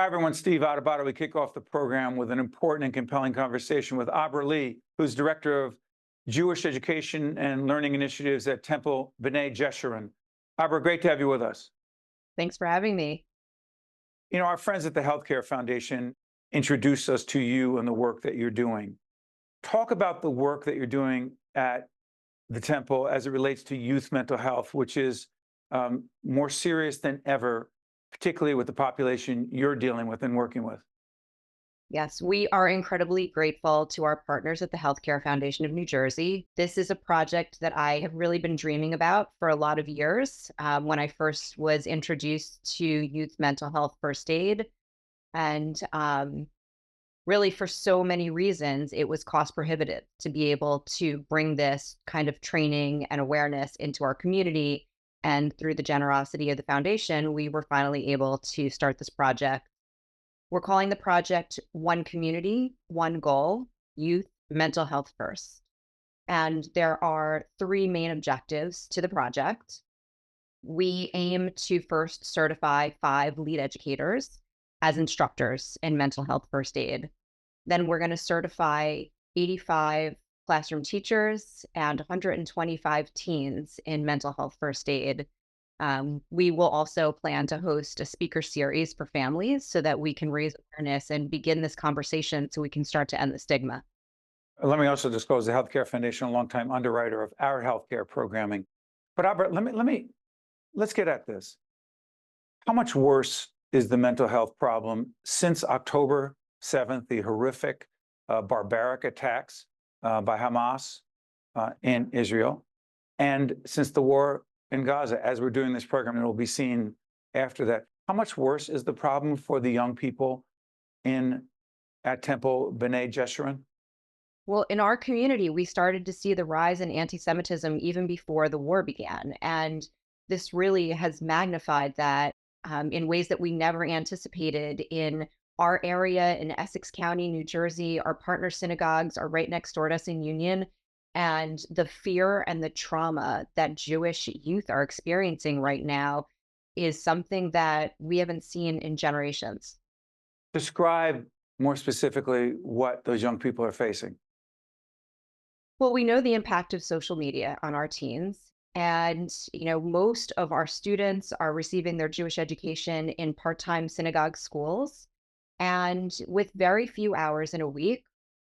Hi, everyone. Steve Adubato. We kick off the program with an important and compelling conversation with Abra Lee, who's Director of Jewish Education and Learning Initiatives at Temple B'nai Jeshurun. Abra, great to have you with us. Thanks for having me. You know, our friends at the Healthcare Foundation introduced us to you and the work that you're doing. Talk about the work that you're doing at the Temple as it relates to youth mental health, which is more serious than ever, particularly with the population you're dealing with and working with. Yes, we are incredibly grateful to our partners at the Healthcare Foundation of New Jersey. This is a project that I have really been dreaming about for a lot of years. When I first was introduced to youth mental health first aid, and really for so many reasons, it was cost prohibitive to be able to bring this kind of training and awareness into our community. And through the generosity of the foundation, we were finally able to start this project. We're calling the project One Community, One Goal, Youth Mental Health First. And there are three main objectives to the project. We aim to first certify 5 lead educators as instructors in mental health first aid. Then we're going to certify 85 classroom teachers and 125 teens in mental health first aid. We will also plan to host a speaker series for families so that we can raise awareness and begin this conversation so we can start to end the stigma. Let me also disclose the Healthcare Foundation, a longtime underwriter of our healthcare programming. But Abra, let's get at this. How much worse is the mental health problem since October 7th, the horrific, barbaric attacks by Hamas in Israel, and since the war in Gaza, as we're doing this program, and it will be seen after that? How much worse is the problem for the young people at Temple B'nai Jeshurun? Well, in our community, we started to see the rise in anti-Semitism even before the war began. And this really has magnified that in ways that we never anticipated. In our area in Essex County, New Jersey, our partner synagogues are right next door to us in Union. And the fear and the trauma that Jewish youth are experiencing right now is something that we haven't seen in generations. Describe more specifically what those young people are facing. Well, we know the impact of social media on our teens. And, most of our students are receiving their Jewish education in part-time synagogue schools. And with very few hours in a week,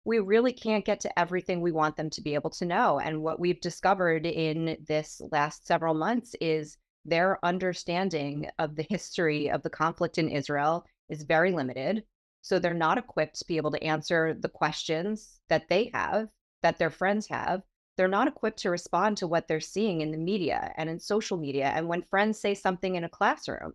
we really can't get to everything we want them to be able to know. And what we've discovered in this last several months is their understanding of the history of the conflict in Israel is very limited. So they're not equipped to be able to answer the questions that they have, that their friends have. They're not equipped to respond to what they're seeing in the media and in social media. And when friends say something in a classroom,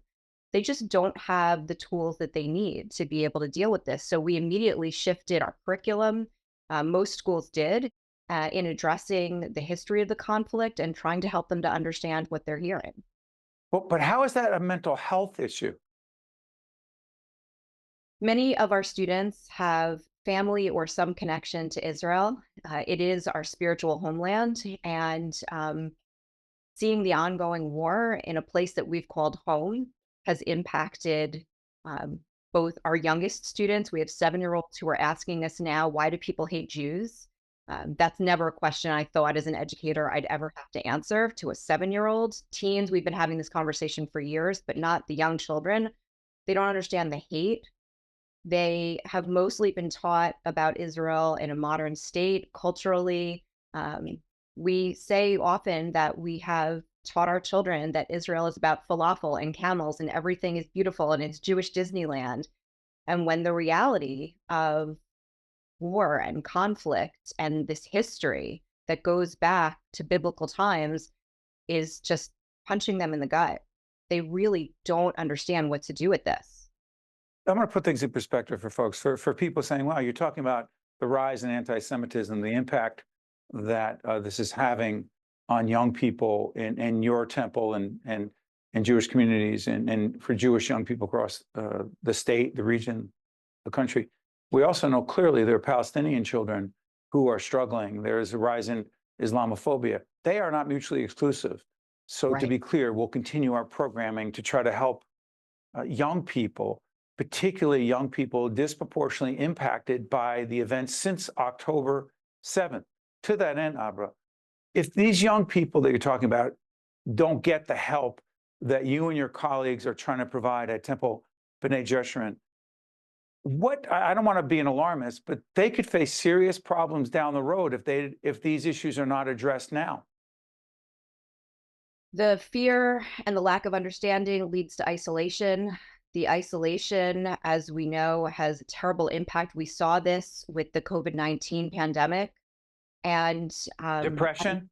they just don't have the tools that they need to be able to deal with this. So we immediately shifted our curriculum. Most schools did in addressing the history of the conflict and trying to help them to understand what they're hearing. Well, but how is that a mental health issue? Many of our students have family or some connection to Israel. It is our spiritual homeland. And seeing the ongoing war in a place that we've called home has impacted both our youngest students. We have 7-year-olds who are asking us now, why do people hate Jews? That's never a question I thought as an educator I'd ever have to answer to a 7-year-old. Teens, we've been having this conversation for years, but not the young children. They don't understand the hate. They have mostly been taught about Israel in a modern state, culturally. We say often that we have taught our children that Israel is about falafel and camels and everything is beautiful and it's Jewish Disneyland. And when the reality of war and conflict and this history that goes back to biblical times is just punching them in the gut, they really don't understand what to do with this. I'm going to put things in perspective for folks, for people saying, wow, you're talking about the rise in anti-Semitism, the impact that this is having on young people in your temple and Jewish communities and for Jewish young people across the state, the region, the country. We also know clearly there are Palestinian children who are struggling. There is a rise in Islamophobia. They are not mutually exclusive. So to Right. be clear, we'll continue our programming to try to help young people particularly young people, disproportionately impacted by the events since October 7th. To that end, Abra, if these young people that you're talking about don't get the help that you and your colleagues are trying to provide at Temple B'nai Jeshurun, I don't want to be an alarmist, but they could face serious problems down the road if these issues are not addressed now. The fear and the lack of understanding leads to isolation. The isolation, as we know, has a terrible impact. We saw this with the COVID-19 pandemic and Depression?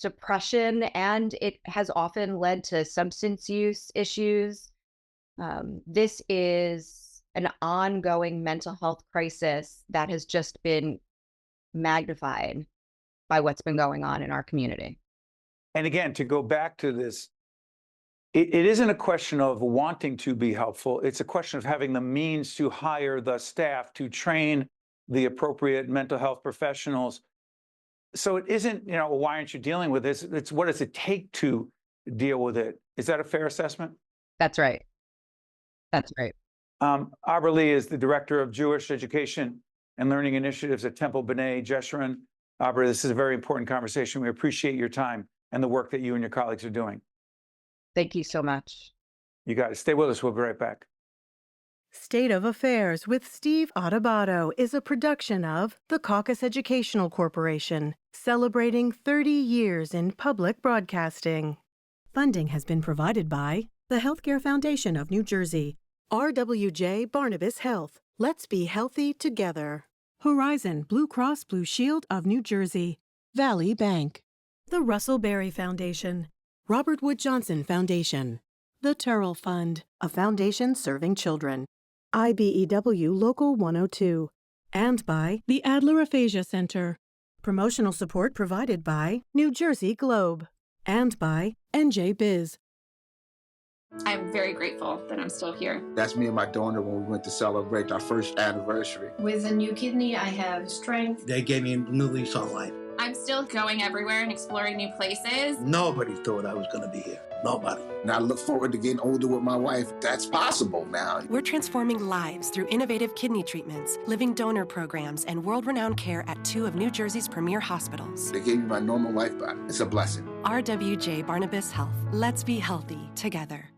depression, and it has often led to substance use issues. This is an ongoing mental health crisis that has just been magnified by what's been going on in our community. And again, to go back to this, it isn't a question of wanting to be helpful. It's a question of having the means to hire the staff, to train the appropriate mental health professionals. So it isn't, why aren't you dealing with this? It's what does it take to deal with it? Is that a fair assessment? That's right. That's right. Abra Lee is the Director of Jewish Education and Learning Initiatives at Temple B'nai Jeshurun. Abra, this is a very important conversation. We appreciate your time and the work that you and your colleagues are doing. Thank you so much. You got it. Stay with us. We'll be right back. State of Affairs with Steve Adubato is a production of the Caucus Educational Corporation, celebrating 30 years in public broadcasting. Funding has been provided by the Healthcare Foundation of New Jersey, RWJ Barnabas Health. Let's be healthy together. Horizon Blue Cross Blue Shield of New Jersey, Valley Bank, the Russell Berry Foundation, Robert Wood Johnson Foundation, the Turrell Fund, a foundation serving children, IBEW Local 102, and by the Adler Aphasia Center. Promotional support provided by New Jersey Globe and by NJ Biz. I'm very grateful that I'm still here. That's me and my daughter when we went to celebrate our first anniversary. With a new kidney, I have strength. They gave me a new lease on life. I'm still going everywhere and exploring new places. Nobody thought I was going to be here. Nobody. And I look forward to getting older with my wife. That's possible now. We're transforming lives through innovative kidney treatments, living donor programs, and world-renowned care at 2 of New Jersey's premier hospitals. They gave me my normal life back. It's a blessing. RWJ Barnabas Health. Let's be healthy together.